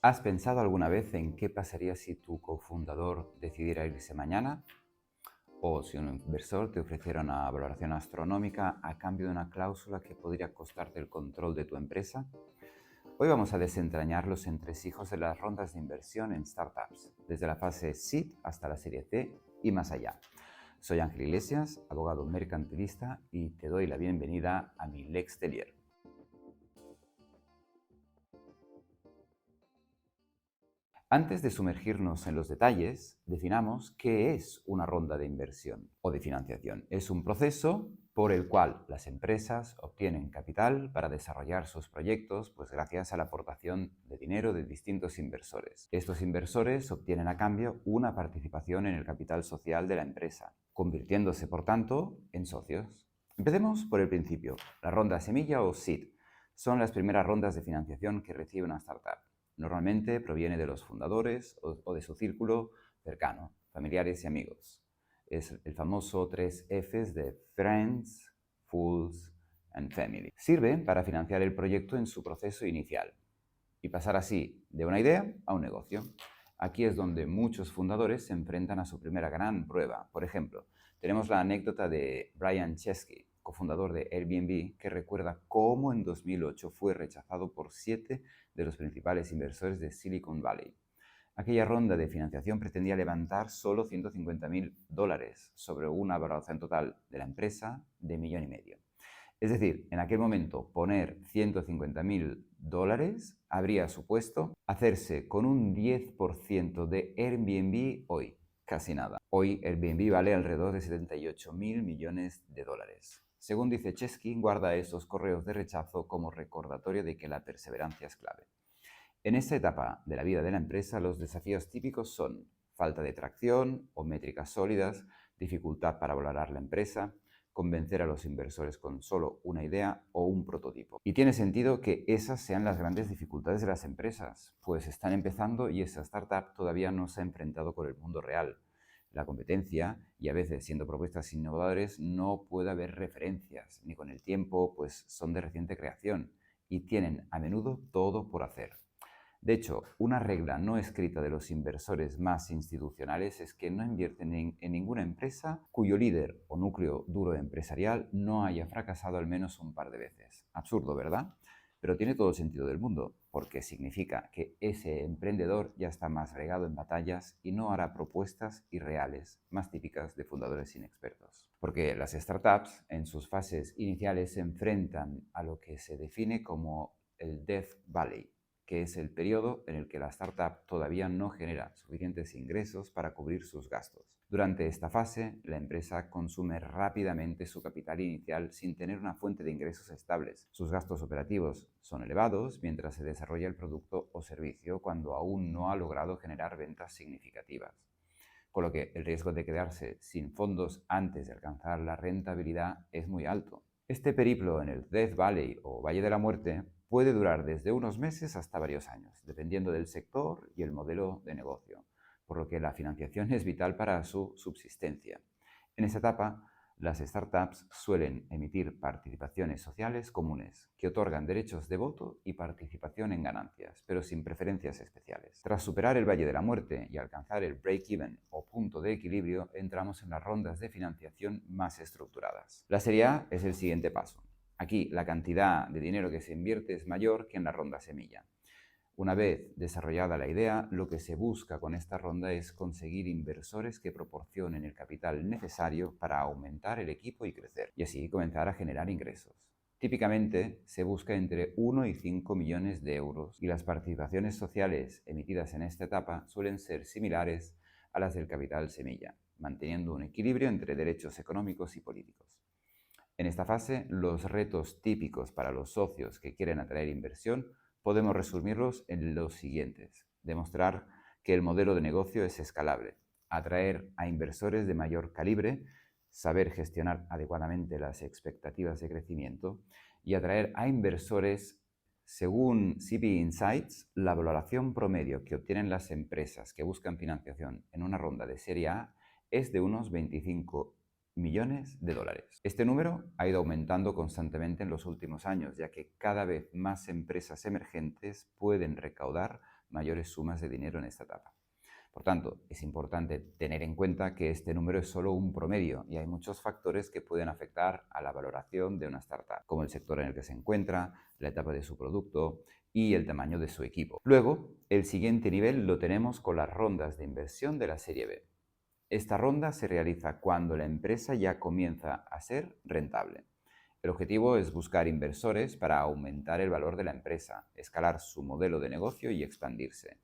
¿Has pensado alguna vez en qué pasaría si tu cofundador decidiera irse mañana? ¿O si un inversor te ofreciera una valoración astronómica a cambio de una cláusula que podría costarte el control de tu empresa? Hoy vamos a desentrañar los entresijos de las rondas de inversión en startups, desde la fase Seed hasta la serie C y más allá. Soy Ángel Iglesias, abogado mercantilista, y te doy la bienvenida a mi Lextelier. Antes de sumergirnos en los detalles, definamos qué es una ronda de inversión o de financiación. Es un proceso por el cual las empresas obtienen capital para desarrollar sus proyectos, pues gracias a la aportación de dinero de distintos inversores. Estos inversores obtienen a cambio una participación en el capital social de la empresa, convirtiéndose, por tanto, en socios. Empecemos por el principio. La ronda semilla o seed son las primeras rondas de financiación que recibe una startup. Normalmente proviene de los fundadores o de su círculo cercano, familiares y amigos. Es el famoso 3 Fs de Friends, Fools and Family. Sirve para financiar el proyecto en su proceso inicial y pasar así de una idea a un negocio. Aquí es donde muchos fundadores se enfrentan a su primera gran prueba. Por ejemplo, tenemos la anécdota de Brian Chesky, cofundador de Airbnb, que recuerda cómo en 2008 fue rechazado por 7 de los principales inversores de Silicon Valley. Aquella ronda de financiación pretendía levantar solo $150.000 sobre una valoración total de la empresa de $1,5 millones. Es decir, en aquel momento poner $150.000 habría supuesto hacerse con un 10% de Airbnb hoy. Casi nada. Hoy Airbnb vale alrededor de $78.000 millones. Según dice Chesky, guarda esos correos de rechazo como recordatorio de que la perseverancia es clave. En esta etapa de la vida de la empresa, los desafíos típicos son falta de tracción o métricas sólidas, dificultad para valorar la empresa, convencer a los inversores con solo una idea o un prototipo. Y tiene sentido que esas sean las grandes dificultades de las empresas, pues están empezando y esa startup todavía no se ha enfrentado con el mundo real. La competencia, y a veces siendo propuestas innovadoras, no puede haber referencias, ni con el tiempo, pues son de reciente creación y tienen a menudo todo por hacer. De hecho, una regla no escrita de los inversores más institucionales es que no invierten en ninguna empresa cuyo líder o núcleo duro empresarial no haya fracasado al menos un par de veces. Absurdo, ¿verdad? Pero tiene todo el sentido del mundo, porque significa que ese emprendedor ya está más regado en batallas y no hará propuestas irreales, más típicas de fundadores inexpertos. Porque las startups, en sus fases iniciales, se enfrentan a lo que se define como el Death Valley, que es el periodo en el que la startup todavía no genera suficientes ingresos para cubrir sus gastos. Durante esta fase, la empresa consume rápidamente su capital inicial sin tener una fuente de ingresos estables. Sus gastos operativos son elevados mientras se desarrolla el producto o servicio cuando aún no ha logrado generar ventas significativas, con lo que el riesgo de quedarse sin fondos antes de alcanzar la rentabilidad es muy alto. Este periplo en el Death Valley o Valle de la Muerte puede durar desde unos meses hasta varios años, dependiendo del sector y el modelo de negocio, por lo que la financiación es vital para su subsistencia. En esta etapa, las startups suelen emitir participaciones sociales comunes, que otorgan derechos de voto y participación en ganancias, pero sin preferencias especiales. Tras superar el Valle de la Muerte y alcanzar el break-even o punto de equilibrio, entramos en las rondas de financiación más estructuradas. La Serie A es el siguiente paso. Aquí la cantidad de dinero que se invierte es mayor que en la ronda semilla. Una vez desarrollada la idea, lo que se busca con esta ronda es conseguir inversores que proporcionen el capital necesario para aumentar el equipo y crecer, y así comenzar a generar ingresos. Típicamente se busca entre 1 y 5 millones de euros y las participaciones sociales emitidas en esta etapa suelen ser similares a las del capital semilla, manteniendo un equilibrio entre derechos económicos y políticos. En esta fase, los retos típicos para los socios que quieren atraer inversión podemos resumirlos en los siguientes. Demostrar que el modelo de negocio es escalable, atraer a inversores de mayor calibre, saber gestionar adecuadamente las expectativas de crecimiento y atraer a inversores. Según CB Insights, la valoración promedio que obtienen las empresas que buscan financiación en una ronda de Serie A es de unos 25 millones de dólares. Este número ha ido aumentando constantemente en los últimos años, ya que cada vez más empresas emergentes pueden recaudar mayores sumas de dinero en esta etapa. Por tanto, es importante tener en cuenta que este número es solo un promedio y hay muchos factores que pueden afectar a la valoración de una startup, como el sector en el que se encuentra, la etapa de su producto y el tamaño de su equipo. Luego, el siguiente nivel lo tenemos con las rondas de inversión de la serie B. Esta ronda se realiza cuando la empresa ya comienza a ser rentable. El objetivo es buscar inversores para aumentar el valor de la empresa, escalar su modelo de negocio y expandirse.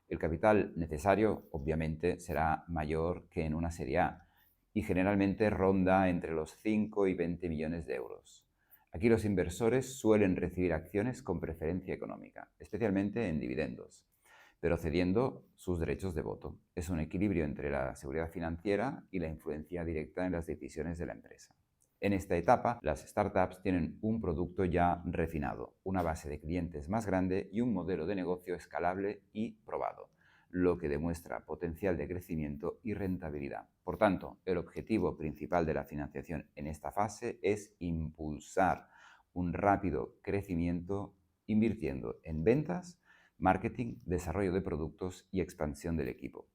El capital necesario, obviamente, será mayor que en una serie A y generalmente ronda entre los 5 y 20 millones de euros. Aquí los inversores suelen recibir acciones con preferencia económica, especialmente en dividendos, pero cediendo sus derechos de voto. Es un equilibrio entre la seguridad financiera y la influencia directa en las decisiones de la empresa. En esta etapa, las startups tienen un producto ya refinado, una base de clientes más grande y un modelo de negocio escalable y probado, lo que demuestra potencial de crecimiento y rentabilidad. Por tanto, el objetivo principal de la financiación en esta fase es impulsar un rápido crecimiento invirtiendo en ventas, marketing, desarrollo de productos y expansión del equipo.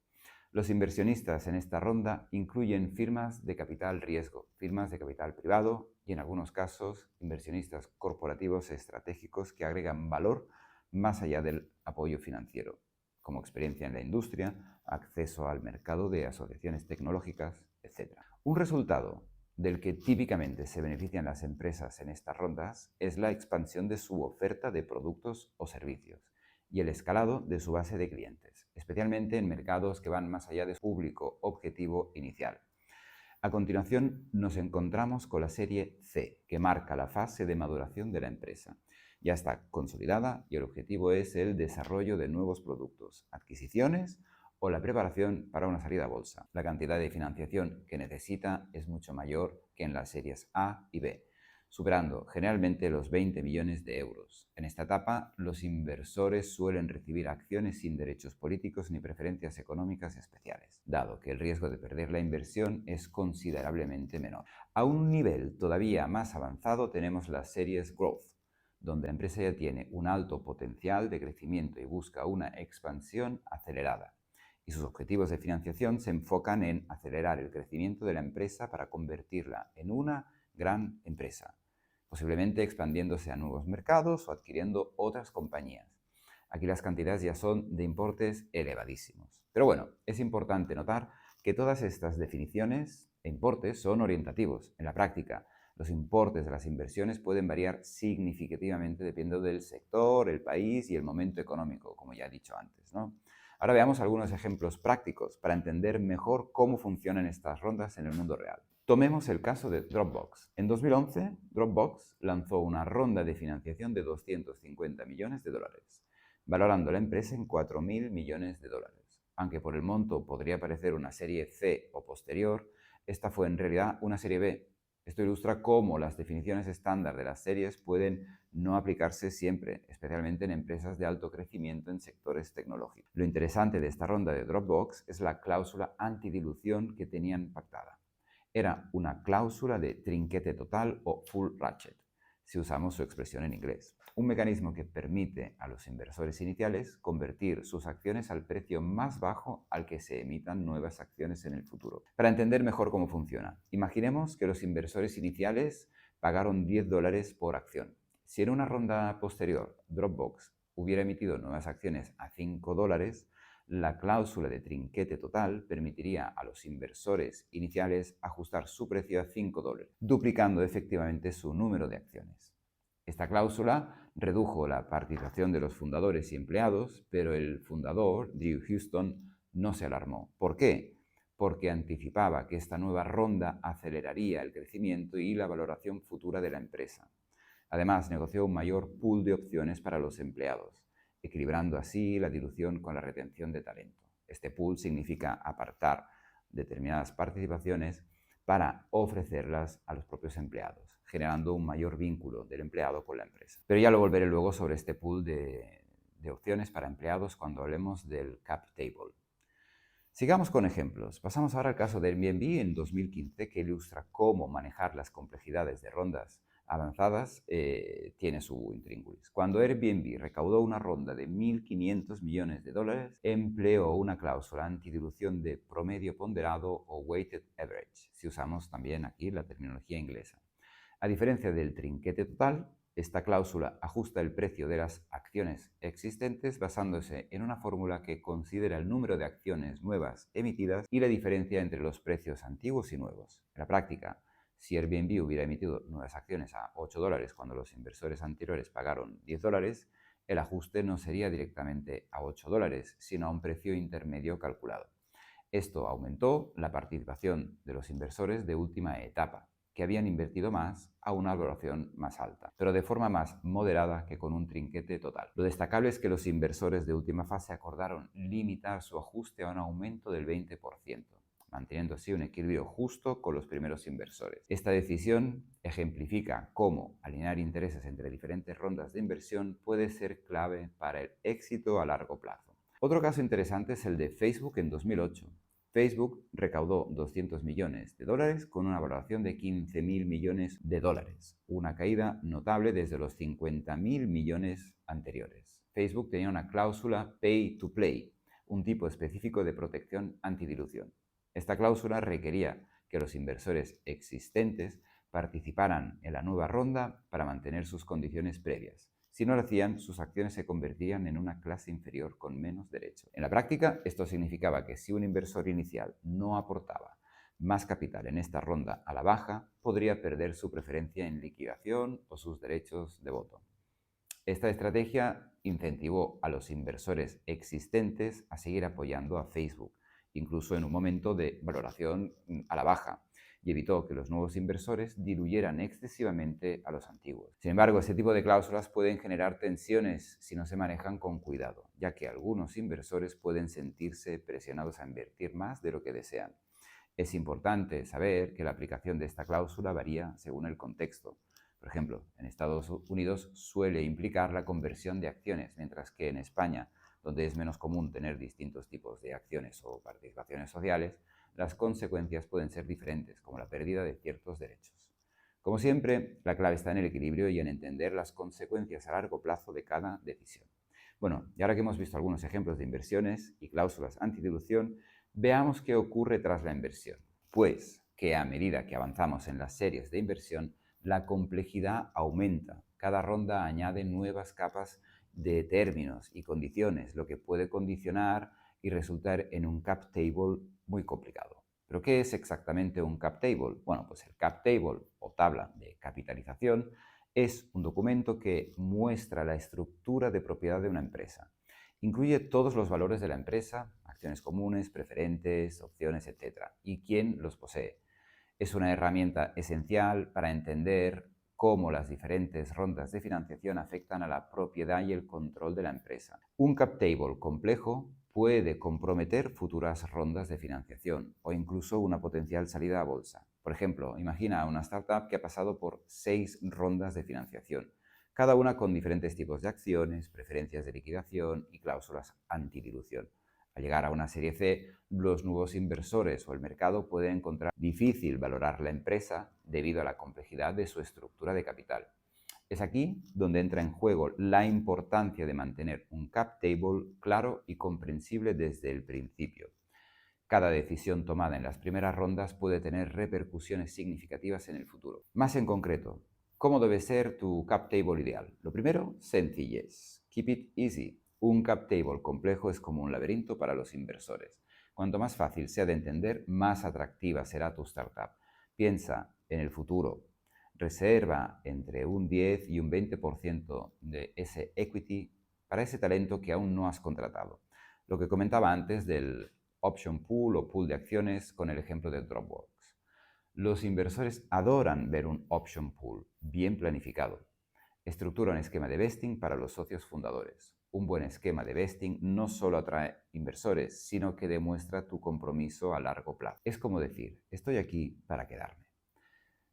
Los inversionistas en esta ronda incluyen firmas de capital riesgo, firmas de capital privado y en algunos casos inversionistas corporativos estratégicos que agregan valor más allá del apoyo financiero, como experiencia en la industria, acceso al mercado de asociaciones tecnológicas, etc. Un resultado del que típicamente se benefician las empresas en estas rondas es la expansión de su oferta de productos o servicios y el escalado de su base de clientes, especialmente en mercados que van más allá de su público objetivo inicial. A continuación nos encontramos con la serie C, que marca la fase de maduración de la empresa. Ya está consolidada y el objetivo es el desarrollo de nuevos productos, adquisiciones o la preparación para una salida a bolsa. La cantidad de financiación que necesita es mucho mayor que en las series A y B, superando generalmente los 20 millones de euros. En esta etapa, los inversores suelen recibir acciones sin derechos políticos ni preferencias económicas especiales, dado que el riesgo de perder la inversión es considerablemente menor. A un nivel todavía más avanzado tenemos las series Growth, donde la empresa ya tiene un alto potencial de crecimiento y busca una expansión acelerada. Y sus objetivos de financiación se enfocan en acelerar el crecimiento de la empresa para convertirla en una gran empresa, posiblemente expandiéndose a nuevos mercados o adquiriendo otras compañías. Aquí las cantidades ya son de importes elevadísimos. Pero bueno, es importante notar que todas estas definiciones e importes son orientativos. En la práctica, los importes de las inversiones pueden variar significativamente dependiendo del sector, el país y el momento económico, como ya he dicho antes, ¿no? Ahora veamos algunos ejemplos prácticos para entender mejor cómo funcionan estas rondas en el mundo real. Tomemos el caso de Dropbox. En 2011, Dropbox lanzó una ronda de financiación de 250 millones de dólares, valorando la empresa en 4.000 millones de dólares. Aunque por el monto podría parecer una serie C o posterior, esta fue en realidad una serie B. Esto ilustra cómo las definiciones estándar de las series pueden no aplicarse siempre, especialmente en empresas de alto crecimiento en sectores tecnológicos. Lo interesante de esta ronda de Dropbox es la cláusula antidilución que tenían pactada. Era una cláusula de trinquete total o full ratchet, si usamos su expresión en inglés. Un mecanismo que permite a los inversores iniciales convertir sus acciones al precio más bajo al que se emitan nuevas acciones en el futuro. Para entender mejor cómo funciona, imaginemos que los inversores iniciales pagaron $10 por acción. Si en una ronda posterior Dropbox hubiera emitido nuevas acciones a $5, la cláusula de trinquete total permitiría a los inversores iniciales ajustar su precio a $5, duplicando efectivamente su número de acciones. Esta cláusula redujo la participación de los fundadores y empleados, pero el fundador, Drew Houston, no se alarmó. ¿Por qué? Porque anticipaba que esta nueva ronda aceleraría el crecimiento y la valoración futura de la empresa. Además, negoció un mayor pool de opciones para los empleados, equilibrando así la dilución con la retención de talento. Este pool significa apartar determinadas participaciones para ofrecerlas a los propios empleados, generando un mayor vínculo del empleado con la empresa. Pero ya lo volveré luego sobre este pool de opciones para empleados cuando hablemos del cap table. Sigamos con ejemplos. Pasamos ahora al caso de Airbnb en 2015, que ilustra cómo manejar las complejidades de rondas avanzadas tiene su intríngulis. Cuando Airbnb recaudó una ronda de 1.500 millones de dólares, empleó una cláusula antidilución de promedio ponderado o weighted average, si usamos también aquí la terminología inglesa. A diferencia del trinquete total, esta cláusula ajusta el precio de las acciones existentes basándose en una fórmula que considera el número de acciones nuevas emitidas y la diferencia entre los precios antiguos y nuevos. En la práctica, si Airbnb hubiera emitido nuevas acciones a $8 cuando los inversores anteriores pagaron $10, el ajuste no sería directamente a $8, sino a un precio intermedio calculado. Esto aumentó la participación de los inversores de última etapa, que habían invertido más a una valoración más alta, pero de forma más moderada que con un trinquete total. Lo destacable es que los inversores de última fase acordaron limitar su ajuste a un aumento del 20%, manteniendo así un equilibrio justo con los primeros inversores. Esta decisión ejemplifica cómo alinear intereses entre diferentes rondas de inversión puede ser clave para el éxito a largo plazo. Otro caso interesante es el de Facebook en 2008. Facebook recaudó 200 millones de dólares con una valoración de 15.000 millones de dólares, una caída notable desde los 50.000 millones anteriores. Facebook tenía una cláusula Pay to Play, un tipo específico de protección antidilución. Esta cláusula requería que los inversores existentes participaran en la nueva ronda para mantener sus condiciones previas. Si no lo hacían, sus acciones se convertían en una clase inferior con menos derechos. En la práctica, esto significaba que si un inversor inicial no aportaba más capital en esta ronda a la baja, podría perder su preferencia en liquidación o sus derechos de voto. Esta estrategia incentivó a los inversores existentes a seguir apoyando a Facebook, incluso en un momento de valoración a la baja, y evitó que los nuevos inversores diluyeran excesivamente a los antiguos. Sin embargo, este tipo de cláusulas pueden generar tensiones si no se manejan con cuidado, ya que algunos inversores pueden sentirse presionados a invertir más de lo que desean. Es importante saber que la aplicación de esta cláusula varía según el contexto. Por ejemplo, en Estados Unidos suele implicar la conversión de acciones, mientras que en España, donde es menos común tener distintos tipos de acciones o participaciones sociales, las consecuencias pueden ser diferentes, como la pérdida de ciertos derechos. Como siempre, la clave está en el equilibrio y en entender las consecuencias a largo plazo de cada decisión. Bueno, y ahora que hemos visto algunos ejemplos de inversiones y cláusulas antidilución, veamos qué ocurre tras la inversión. Pues que a medida que avanzamos en las series de inversión, la complejidad aumenta. Cada ronda añade nuevas capas de términos y condiciones, lo que puede condicionar y resultar en un cap table muy complicado. ¿Pero qué es exactamente un cap table? Bueno, pues el cap table o tabla de capitalización es un documento que muestra la estructura de propiedad de una empresa. Incluye todos los valores de la empresa, acciones comunes, preferentes, opciones, etc. y quién los posee. Es una herramienta esencial para entender cómo las diferentes rondas de financiación afectan a la propiedad y el control de la empresa. Un cap table complejo puede comprometer futuras rondas de financiación o incluso una potencial salida a bolsa. Por ejemplo, imagina una startup que ha pasado por 6 rondas de financiación, cada una con diferentes tipos de acciones, preferencias de liquidación y cláusulas antidilución. Al llegar a una serie C, los nuevos inversores o el mercado pueden encontrar difícil valorar la empresa debido a la complejidad de su estructura de capital. Es aquí donde entra en juego la importancia de mantener un cap table claro y comprensible desde el principio. Cada decisión tomada en las primeras rondas puede tener repercusiones significativas en el futuro. Más en concreto, ¿cómo debe ser tu cap table ideal? Lo primero, sencillez. Keep it easy. Un cap table complejo es como un laberinto para los inversores. Cuanto más fácil sea de entender, más atractiva será tu startup. Piensa en el futuro. Reserva entre un 10 y un 20% de ese equity para ese talento que aún no has contratado. Lo que comentaba antes del option pool o pool de acciones con el ejemplo de Dropbox. Los inversores adoran ver un option pool bien planificado. Estructura un esquema de vesting para los socios fundadores. Un buen esquema de vesting no solo atrae inversores, sino que demuestra tu compromiso a largo plazo. Es como decir, estoy aquí para quedarme.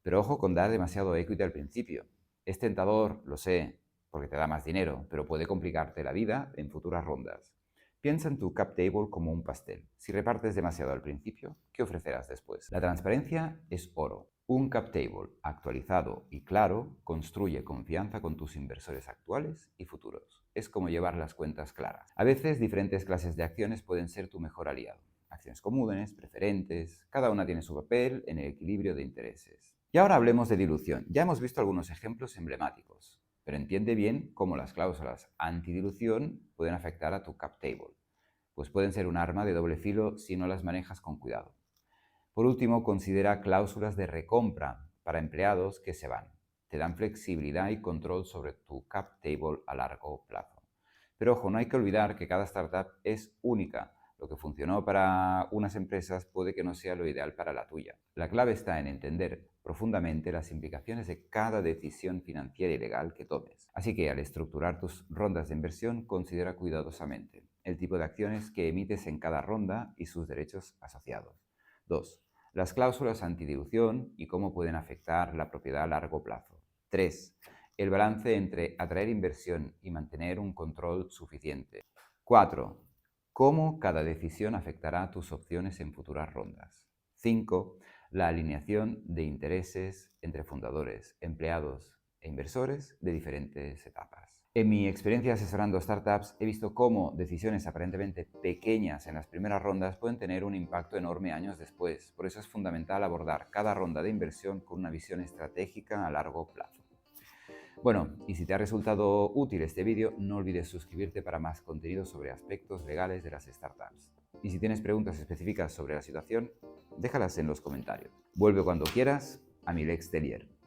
Pero ojo con dar demasiado equity al principio. Es tentador, lo sé, porque te da más dinero, pero puede complicarte la vida en futuras rondas. Piensa en tu cap table como un pastel. Si repartes demasiado al principio, ¿qué ofrecerás después? La transparencia es oro. Un cap table actualizado y claro construye confianza con tus inversores actuales y futuros. Es como llevar las cuentas claras. A veces diferentes clases de acciones pueden ser tu mejor aliado. Acciones comunes, preferentes, cada una tiene su papel en el equilibrio de intereses. Y ahora hablemos de dilución. Ya hemos visto algunos ejemplos emblemáticos, pero entiende bien cómo las cláusulas antidilución pueden afectar a tu cap table, pues pueden ser un arma de doble filo si no las manejas con cuidado. Por último, considera cláusulas de recompra para empleados que se van. Te dan flexibilidad y control sobre tu cap table a largo plazo. Pero ojo, no hay que olvidar que cada startup es única. Lo que funcionó para unas empresas puede que no sea lo ideal para la tuya. La clave está en entender profundamente las implicaciones de cada decisión financiera y legal que tomes. Así que al estructurar tus rondas de inversión, considera cuidadosamente el tipo de acciones que emites en cada ronda y sus derechos asociados. 2. Las cláusulas antidilución y cómo pueden afectar la propiedad a largo plazo. 3. El balance entre atraer inversión y mantener un control suficiente. 4. Cómo cada decisión afectará tus opciones en futuras rondas. 5. La alineación de intereses entre fundadores, empleados e inversores de diferentes etapas. En mi experiencia asesorando startups he visto cómo decisiones aparentemente pequeñas en las primeras rondas pueden tener un impacto enorme años después. Por eso es fundamental abordar cada ronda de inversión con una visión estratégica a largo plazo. Bueno, y si te ha resultado útil este vídeo, no olvides suscribirte para más contenido sobre aspectos legales de las startups. Y si tienes preguntas específicas sobre la situación, déjalas en los comentarios. Vuelve cuando quieras a Milex Telier.